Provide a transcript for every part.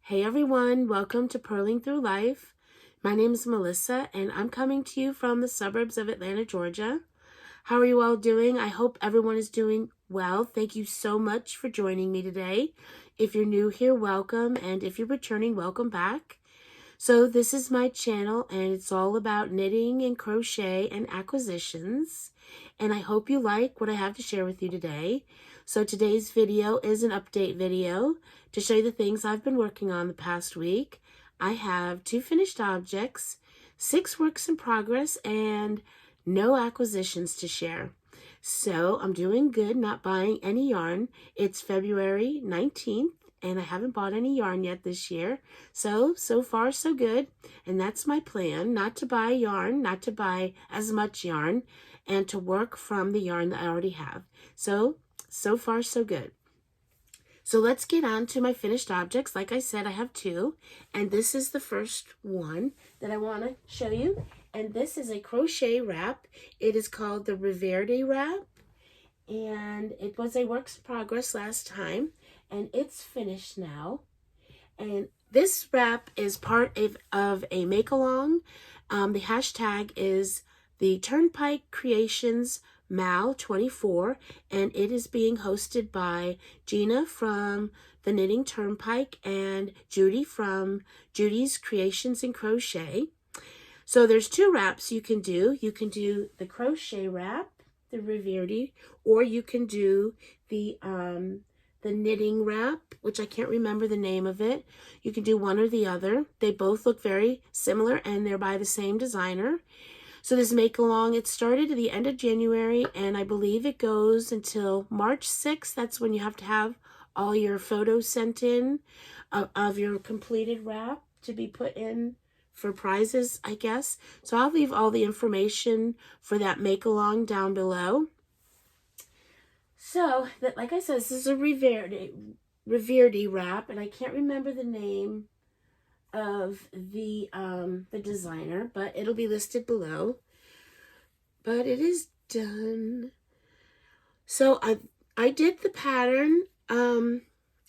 Hey everyone, welcome to Purling Through Life. My name is Melissa and I'm coming to you from the suburbs of Atlanta, Georgia. How are you all doing? I hope everyone is doing well. Thank you so much for joining me today. If you're new here, welcome, and if you're returning, welcome back. So this is my channel and it's all about knitting and crochet and acquisitions. And I hope you like what I have to share with you today. So today's video is an update video to show you the things I've been working on the past week. I have 2 finished objects, 6 works in progress, and no acquisitions to share. So I'm doing good, not buying any yarn. It's February 19th. And I haven't bought any yarn yet this year. So far so good. And that's my plan, not to buy yarn, not to buy as much yarn, and to work from the yarn that I already have. So far so good. So let's get on to my finished objects. Like I said, I have 2. And this is the first one that I want to show you. And this is a crochet wrap. It is called the RverDie Wrap. And it was a work in progress last time. And it's finished now. And this wrap is part of a make-along. The hashtag is the Turnpike Creations Mal24, and it is being hosted by Gina from the Knitting Turnpike and Judy from Judy's Creations and Crochet. So there's 2 wraps you can do. You can do the crochet wrap, the Reverdie, or you can do the knitting wrap, which I can't remember the name of it. You can do one or the other. They both look very similar and they're by the same designer. So this make along, it started at the end of January and I believe it goes until March 6th. That's when you have to have all your photos sent in of your completed wrap to be put in for prizes, I guess. So I'll leave all the information for that make along down below. So, like I said, this is a Reverdie wrap, and I can't remember the name of the designer, but it'll be listed below. But it is done. So I did the pattern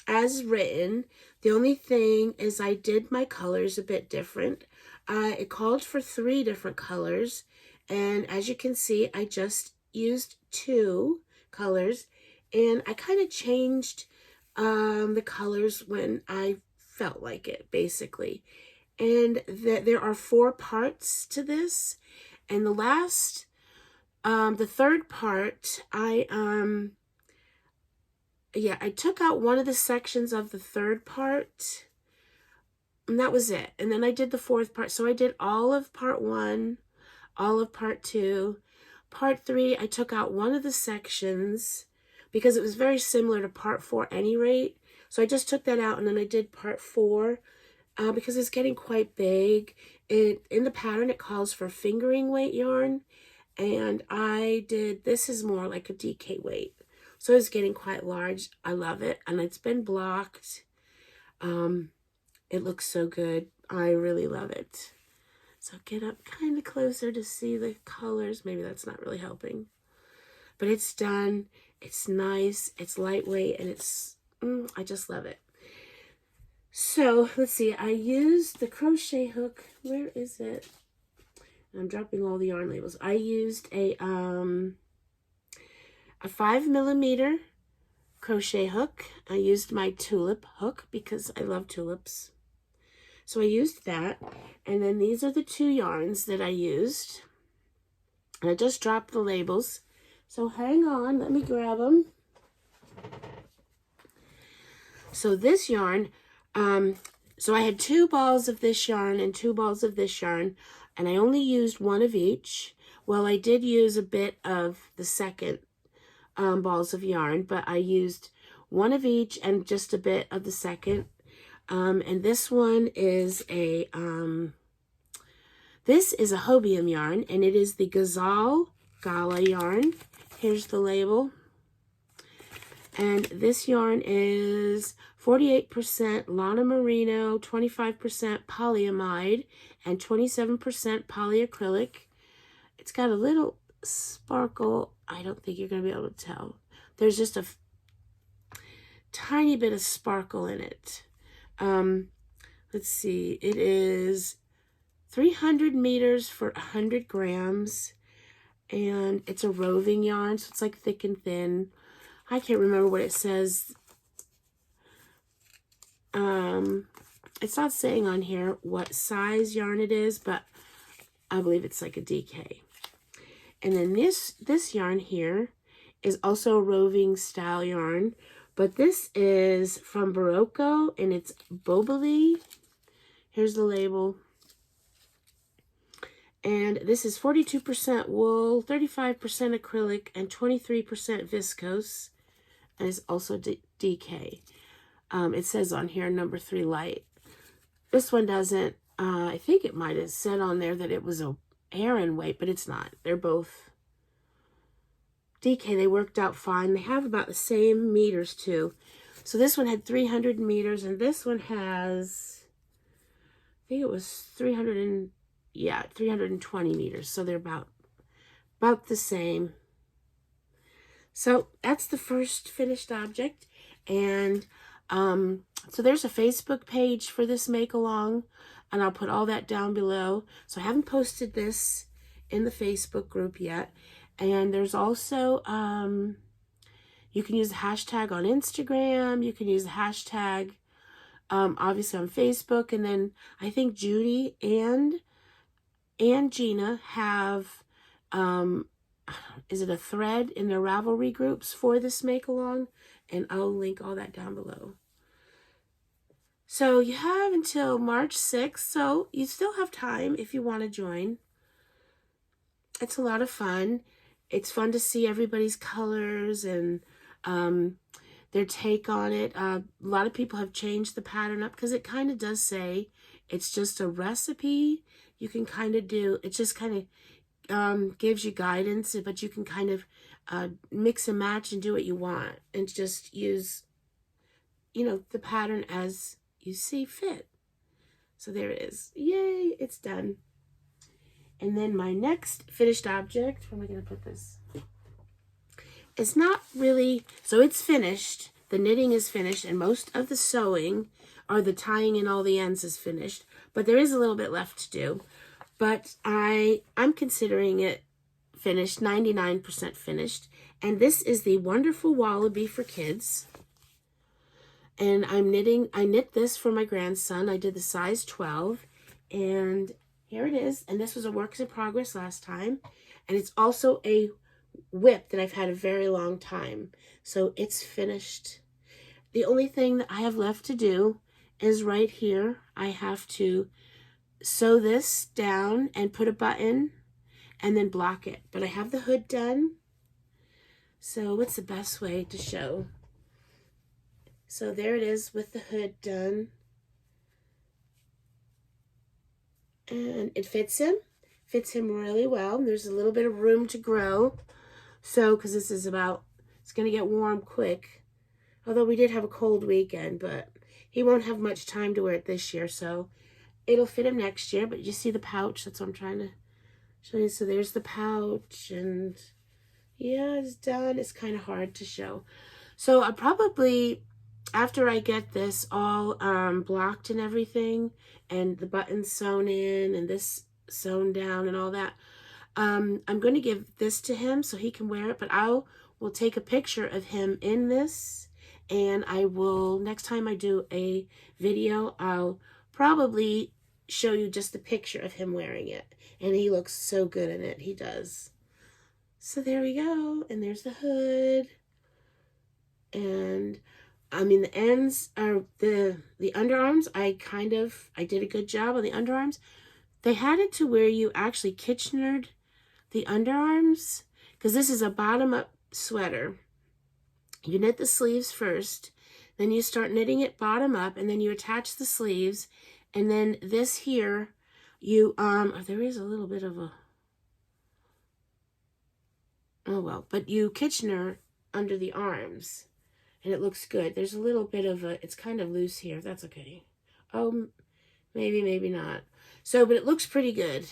as written. The only thing is I did my colors a bit different. It called for 3 different colors, and as you can see, I just used 2 colors, and I kind of changed the colors when I felt like it, basically. And there are 4 parts to this, and the third part, I took out one of the sections of the third part, and that was it. And then I did the 4th part, so I did all of part 1, all of part 2. Part 3, I took out one of the sections because it was very similar to part 4 at any rate. So I just took that out, and then I did part 4 because it's getting quite big. In the pattern, it calls for fingering weight yarn, and this is more like a DK weight. So it's getting quite large. I love it, and it's been blocked. It looks so good. I really love it. So get up kind of closer to see the colors. Maybe that's not really helping. But it's done. It's nice. It's lightweight. And I just love it. So let's see. I used the crochet hook. Where is it? I'm dropping all the yarn labels. I used a 5mm crochet hook. I used my tulip hook because I love tulips. So I used that, and then these are the 2 yarns that I used. And I just dropped the labels. So hang on, let me grab them. So this yarn, so I had 2 balls of this yarn and 2 balls of this yarn, and I only used 1 of each. Well, I did use a bit of the second balls of yarn, but I used 1 of each and just a bit of the second. And this one is a hobium yarn, and it is the Gazal Gala yarn. Here's the label. And this yarn is 48% Lana Merino, 25% polyamide, and 27% polyacrylic. It's got a little sparkle. I don't think you're going to be able to tell. There's just a tiny bit of sparkle in it. let's see, it is 300 meters for 100 grams. And it's a roving yarn, so it's like thick and thin. I can't remember what it says. It's not saying on here what size yarn it is, but I believe it's like a DK. And then this yarn here is also a roving style yarn, but this is from Barocco, and it's Wallaby. Here's the label. And this is 42% wool, 35% acrylic, and 23% viscose. And it's also DK. It says on here, number 3 light. This one doesn't. I think it might have said on there that it was a Aran weight, but it's not. They're both DK. They worked out fine. They have about the same meters too. So this one had 300 meters, and this one has, I think it was 320 meters. So they're about the same. So that's the first finished object. And so there's a Facebook page for this make along, and I'll put all that down below. So I haven't posted this in the Facebook group yet. And there's also, you can use the hashtag on Instagram. You can use the hashtag, obviously on Facebook. And then I think Judy and Gina have, is it a thread in their Ravelry groups for this make along? And I'll link all that down below. So you have until March 6th, so you still have time if you want to join. It's a lot of fun. It's fun to see everybody's colors and their take on it. A lot of people have changed the pattern up because it kind of does say it's just a recipe. You can kind of do, it just kind of gives you guidance, but you can kind of mix and match and do what you want and just use, the pattern as you see fit. So there it is. Yay, it's done. And then my next finished object, where am I going to put this? It's not really, so it's finished. The knitting is finished, and most of the sewing, or the tying in all the ends, is finished. But there is a little bit left to do. But I'm considering it finished, 99% finished. And this is the wonderful Wallaby for kids. And I knit this for my grandson. I did the size 12. And here it is. And this was a work in progress last time. And it's also a whip that I've had a very long time. So it's finished. The only thing that I have left to do is right here. I have to sew this down and put a button and then block it. But I have the hood done. So what's the best way to show? So there it is with the hood done. And it fits him really well. There's a little bit of room to grow. So, because this is it's going to get warm quick. Although we did have a cold weekend, but he won't have much time to wear it this year. So it'll fit him next year. But you see the pouch? That's what I'm trying to show you. So there's the pouch, and yeah, it's done. It's kind of hard to show. So I probably, after I get this all blocked and everything, and the buttons sewn in and this sewn down and all that, I'm going to give this to him so he can wear it. But will take a picture of him in this, and I will, next time I do a video, I'll probably show you just the picture of him wearing it. And he looks so good in it. He does. So there we go. And there's the hood. And I mean, the ends are the underarms. I did a good job on the underarms. They had it to where you actually Kitchenered the underarms, because this is a bottom-up sweater. You knit the sleeves first, then you start knitting it bottom up, and then you attach the sleeves, and then this here, you there is a little bit of a, oh well, but you Kitchener under the arms, and it looks good. There's a little bit of a, it's kind of loose here. That's okay. Oh, maybe not. So, but it looks pretty good.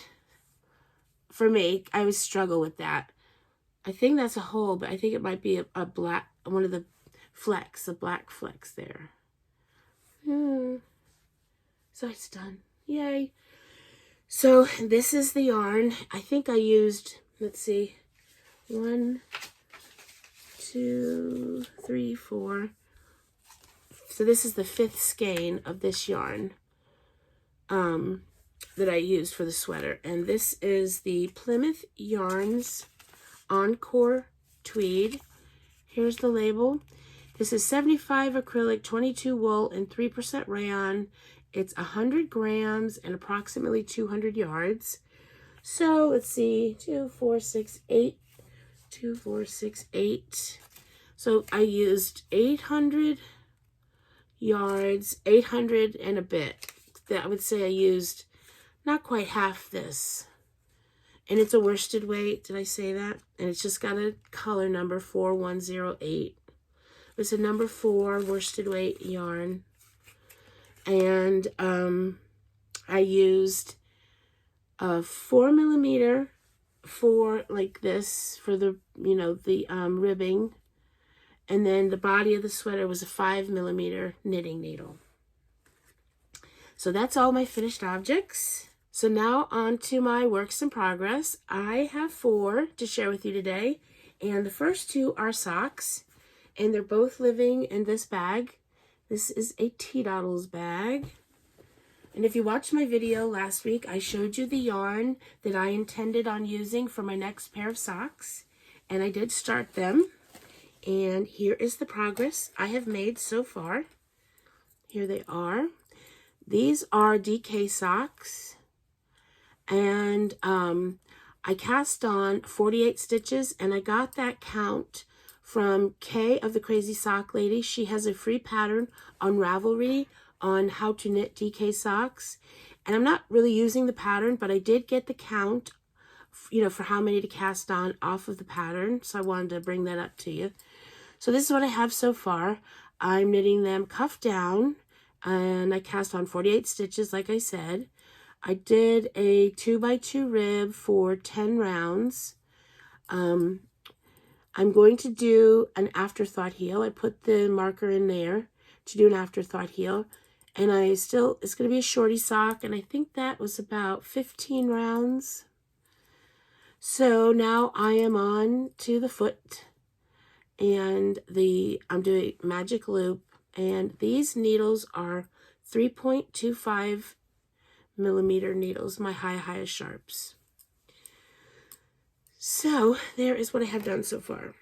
For me, I always struggle with that. I think that's a hole, but I think it might be a black, one of the flecks, a black flecks there. So it's done. Yay. So this is the yarn. I think I used, let's see, 1, 2, 3, 4. So this is the 5th skein of this yarn that I used for the sweater. And this is the Plymouth Yarns Encore Tweed. Here's the label. This is 75 acrylic, 22 wool, and 3% rayon. It's 100 grams and approximately 200 yards. So let's see, 2, 4, 6, 8. 2, 4, 6, 8. So I used 800 yards, 800 and a bit. That I would say I used not quite half this. And it's a worsted weight, did I say that? And it's just got a color number 4108. It's a number 4 worsted weight yarn. And I used a 4mm for like this for the, you know, the ribbing. And then the body of the sweater was a 5mm knitting needle. So that's all my finished objects. So now on to my works in progress. I have 4 to share with you today. And the first 2 are socks. And they're both living in this bag. This is a T-Doddles bag. And if you watched my video last week, I showed you the yarn that I intended on using for my next pair of socks. And I did start them. And here is the progress I have made so far. Here they are. These are DK socks. And I cast on 48 stitches, and I got that count from Kay of the Crazy Sock Lady. She has a free pattern on Ravelry on how to knit DK socks. And I'm not really using the pattern, but I did get the count, you know, for how many to cast on off of the pattern. So I wanted to bring that up to you. So this is what I have so far. I'm knitting them cuff down, and I cast on 48 stitches, like I said. I did a 2x2 rib for 10 rounds. I'm going to do an afterthought heel. I put the marker in there to do an afterthought heel. And it's going to be a shorty sock, and I think that was about 15 rounds. So now I am on to the foot, and I'm doing magic loop, and these needles are 3.25mm needles, my highest sharps. So there is what I have done so far.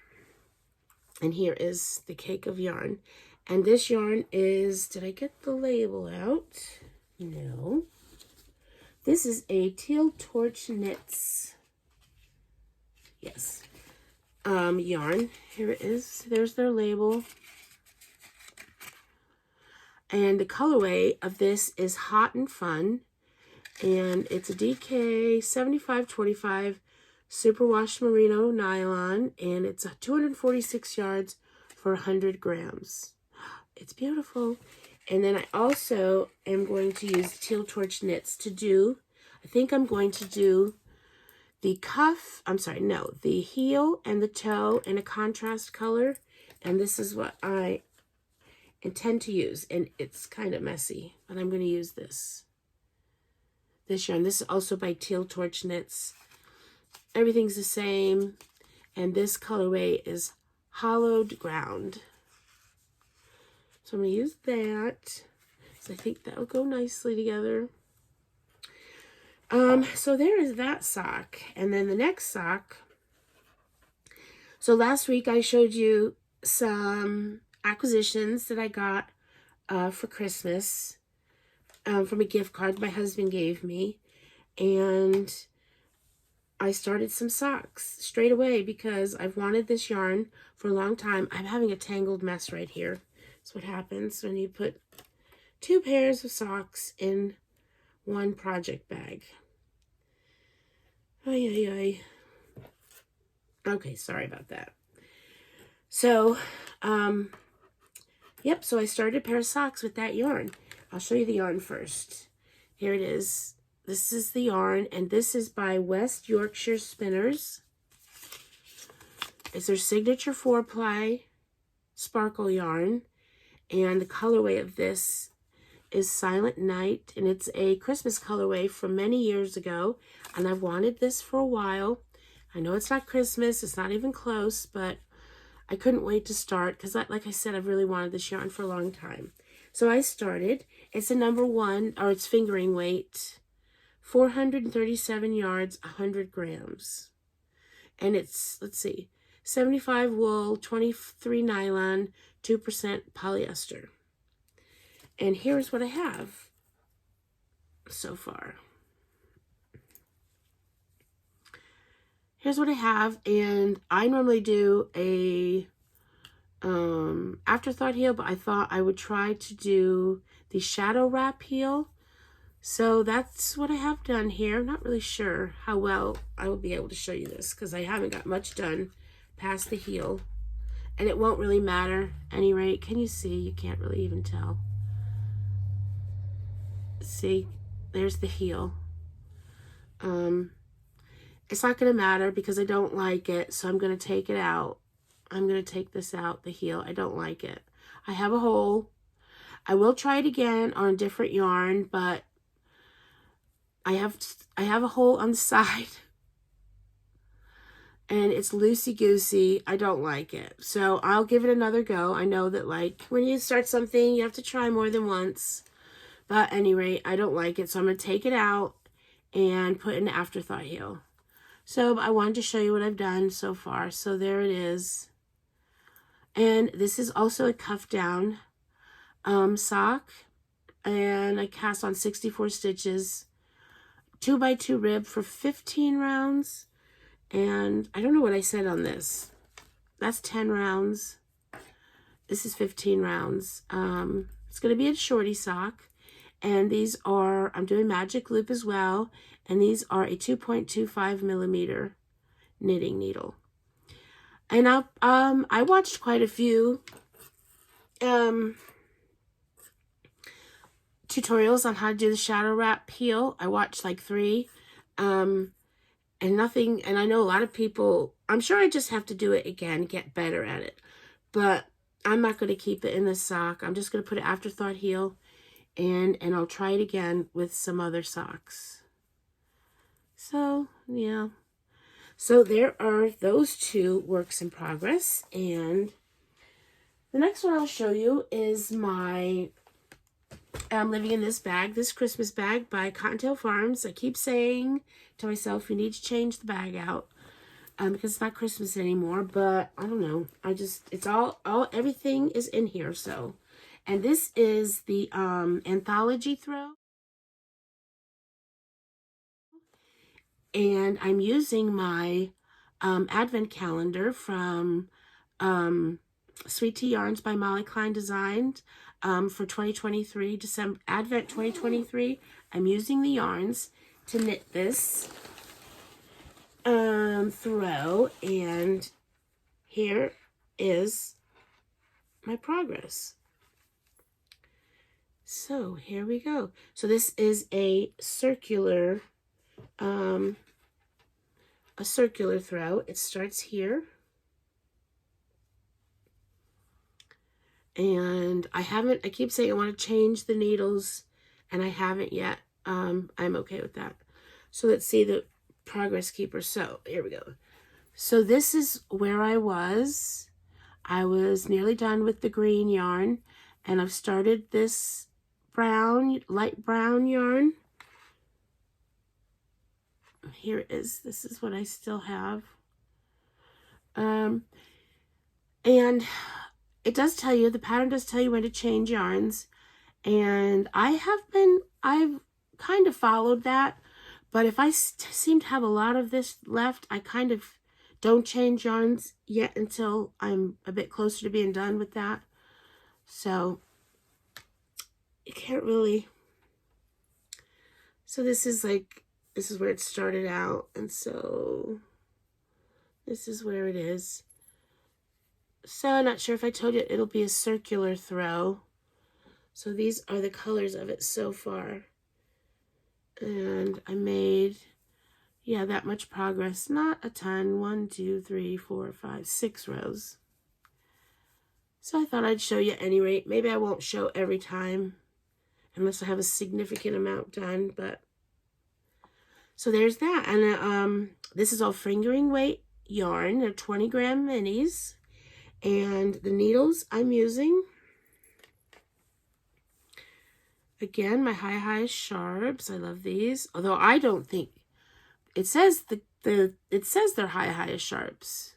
And here is the cake of yarn. And this yarn is, did I get the label out? No. This is a Teal Torch Knits. Yes. Yarn. Here it is. There's their label. And the colorway of this is Hot and Fun. And it's a DK 7525 superwash merino nylon. And it's 246 yards for 100 grams. It's beautiful. And then I also am going to use Teal Torch Knits to do, I think I'm going to do the cuff, the heel and the toe in a contrast color. And this is what I intend to use. And it's kind of messy, but I'm going to use this yarn. This is also by Teal Torch Knits. Everything's the same. And this colorway is Hollowed Ground. So I'm going to use that. So I think that'll go nicely together. So there is that sock. And then the next sock. So last week I showed you some acquisitions that I got for Christmas from a gift card my husband gave me. And I started some socks straight away because I've wanted this yarn for a long time. I'm having a tangled mess right here. That's what happens when you put 2 pairs of socks in one project bag. Ay, ay, ay. Okay, sorry about that. So, yep, so I started a pair of socks with that yarn. I'll show you the yarn first. Here it is. This is the yarn, and this is by West Yorkshire Spinners. It's their signature 4-ply sparkle yarn. And the colorway of this is Silent Night, and it's a Christmas colorway from many years ago, and I've wanted this for a while. I know it's not Christmas, it's not even close, but I couldn't wait to start because, like I said, I've really wanted this yarn for a long time. So I started. It's a number 1, or it's fingering weight, 437 yards, 100 grams. And it's, let's see, 75 wool, 23 nylon, 2% polyester. And here's what I have so far. Here's what I have, and I normally do a afterthought heel, but I thought I would try to do the shadow wrap heel. So that's what I have done here. I'm not really sure how well I will be able to show you this because I haven't got much done past the heel. And it won't really matter at any rate. Can you see? You can't really even tell. See, there's the heel. It's not going to matter because I don't like it, so I'm going to take it out. I'm going to take this out, the heel. I don't like it. I have a hole. I will try it again on a different yarn, but I have a hole on the side. And it's loosey-goosey. I don't like it. So I'll give it another go. I know that, like, when you start something, you have to try more than once. But at any rate, I don't like it. So I'm going to take it out and put an afterthought heel. So I wanted to show you what I've done so far. So there it is. And this is also a cuff down sock. And I cast on 64 stitches. 2x2 rib for 15 rounds. And I don't know what I said on this. That's 10 rounds. This is 15 rounds. It's going to be a shorty sock. And these are, I'm doing magic loop as well. And these are a 2.25 millimeter knitting needle. And I watched quite a few tutorials on how to do the shadow wrap heel. I watched like 3. And nothing, and I know a lot of people, I'm sure I just have to do it again, get better at it. But I'm not going to keep it in this sock. I'm just going to put an afterthought heel in, and I'll try it again with some other socks. So, yeah. So there are those 2 works in progress. And the next one I'll show you is my Living in This Bag, this Christmas bag by Cottontail Farms. I keep saying to myself, you need to change the bag out because it's not Christmas anymore, but I don't know. It's all everything is in here. So, and this is the Anthology Throw. And I'm using my advent calendar from Sweet Tea Yarns by Molly Klein Designed for 2023, December Advent 2023. I'm using the yarns to knit this throw, and here is my progress. So here we go. So this is a circular throw. It starts here. And I keep saying I want to change the needles, and I haven't yet. I'm okay with that. So let's see the progress keeper. So here we go. So this is where I was. I was nearly done with the green yarn, and I've started this brown, light brown yarn. Here it is. This is what I still have. And it does tell you, the pattern does tell you when to change yarns. And I've kind of followed that. But if I seem to have a lot of this left, I kind of don't change yarns yet until I'm a bit closer to being done with that. So you can't really. So this is where it started out. And so this is where it is. So I'm not sure if I told you it'll be a circular throw. So these are the colors of it so far. And I made, yeah, that much progress. Not a ton. 1, 2, 3, 4, 5, 6 rows. So I thought I'd show you at any rate. Maybe I won't show every time. unless I have a significant amount done. But so there's that. And this is all fingering weight yarn. They're 20-gram minis. And the needles I'm using, again, my High Sharps. I love these. Although I don't think it says it says they're High Sharps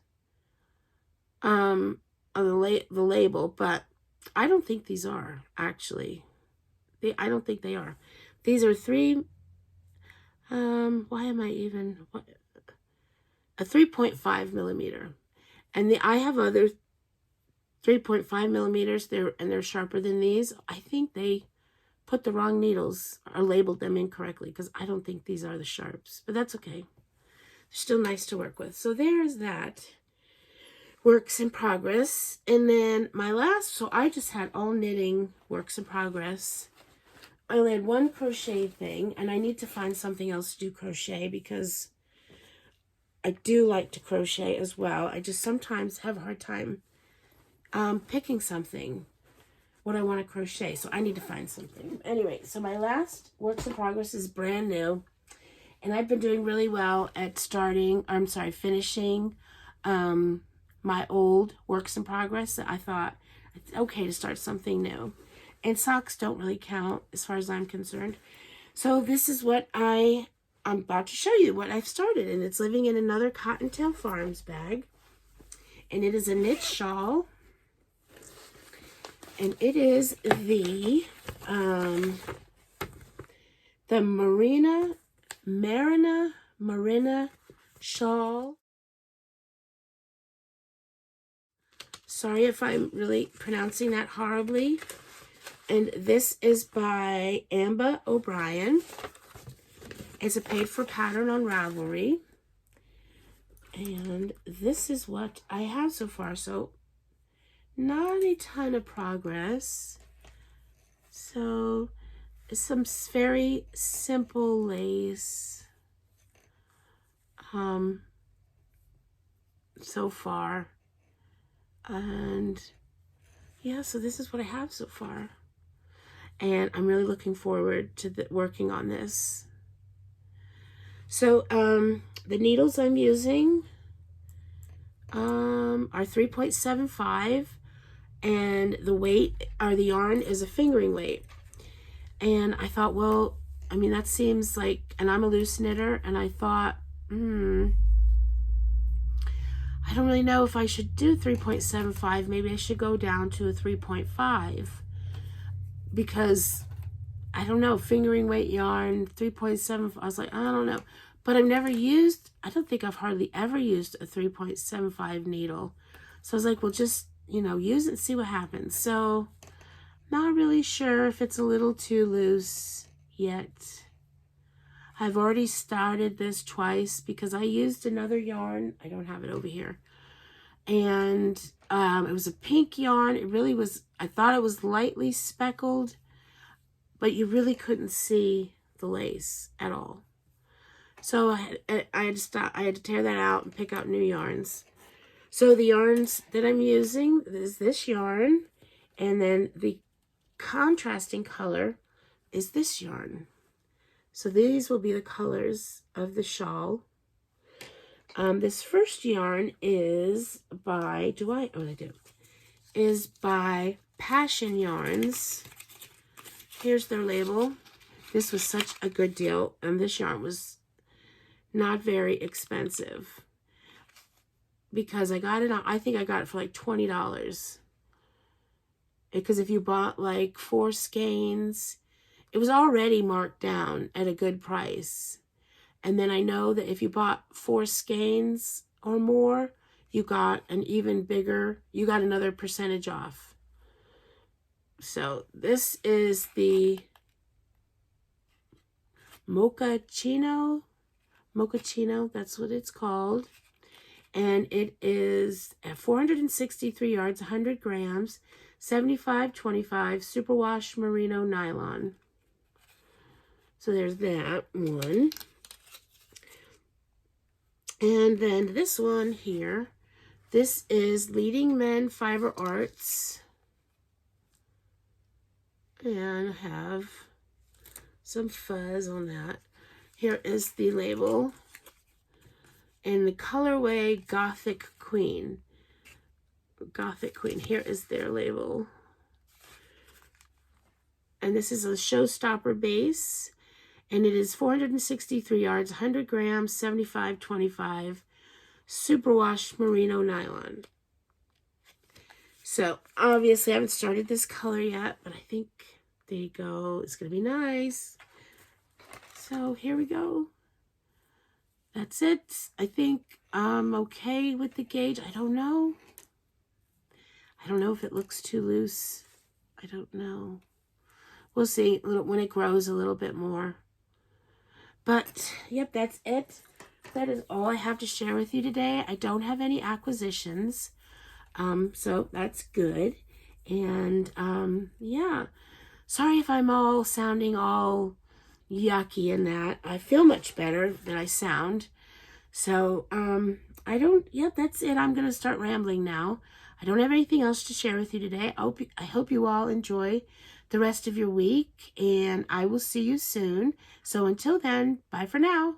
on the label, but I don't think these are actually. I don't think they are. These are why am I even a 3.5 millimeter, and I have other 3.5 millimeters. They're sharper than these. I think they put the wrong needles or labeled them incorrectly, because I don't think these are the sharps, but that's okay. They're still nice to work with. So there's that. Works in progress. And then my last, so I just had all knitting works in progress. I only had one crochet thing, and I need to find something else to do crochet, because I do like to crochet as well. I just sometimes have a hard time picking something, what I want to crochet, so I need to find something. Anyway, so my last works in progress is brand new, and I've been doing really well at finishing my old works in progress. I thought it's okay to start something new, and socks don't really count as far as I'm concerned. So this is what I'm about to show you, what I've started, and it's living in another Cottontail Farms bag, and it is a knit shawl, and it is the Marina Shaw. Sorry if I'm really pronouncing that horribly. And this is by Ambah O'Brien. It's a paid-for pattern on Ravelry. And this is what I have so far. So not a ton of progress. So some very simple lace so far. And yeah, so this is what I have so far. And I'm really looking forward to working on this. So the needles I'm using are 3.75, and the weight, or the yarn, is a fingering weight. And I thought, well, I mean, that seems like, and I'm a loose knitter, and I thought, I don't really know if I should do 3.75. Maybe I should go down to a 3.5, because I don't know, fingering weight yarn, 3.7, I was like, I don't know. But I've never used, I don't think I've hardly ever used a 3.75 needle. So I was like, well, just, use it and see what happens. So not really sure if it's a little too loose yet. I've already started this twice because I used another yarn. I don't have it over here. And it was a pink yarn. It really was, I thought it was lightly speckled, but you really couldn't see the lace at all. So I had to stop. I had to tear that out and pick out new yarns. So the yarns that I'm using is this yarn, and then the contrasting color is this yarn. So these will be the colors of the shawl. This first yarn is by, is by Passion Yarns. Here's their label. This was such a good deal, and this yarn was not very expensive, because I got it on, I think I got it for like $20. Because if you bought like 4 skeins, it was already marked down at a good price. And then I know that if you bought 4 skeins or more, you got an even bigger, you got another percentage off. So this is the Mochaccino, that's what it's called. And it is at 463 yards, 100 grams, 75/25 superwash merino nylon. So there's that one. And then this one here, this is Leading Men Fiber Arts. and have some fuzz on that. Here is the label. In the colorway Gothic Queen. Gothic Queen. Here is their label. And this is a Showstopper base. And it is 463 yards, 100 grams, 75/25. Superwash merino nylon. So, obviously, I haven't started this color yet, but I think, there you go. It's going to be nice. So, here we go. That's it. I think I'm okay with the gauge. I don't know. I don't know if it looks too loose. I don't know. We'll see when it grows a little bit more. But, yep, that's it. That is all I have to share with you today. I don't have any acquisitions. So that's good. And, yeah. Sorry if I'm all sounding all yucky and that. I feel much better than I sound. So, yep, that's it. I'm going to start rambling now. I don't have anything else to share with you today. I hope you all enjoy the rest of your week, and I will see you soon. So until then, bye for now.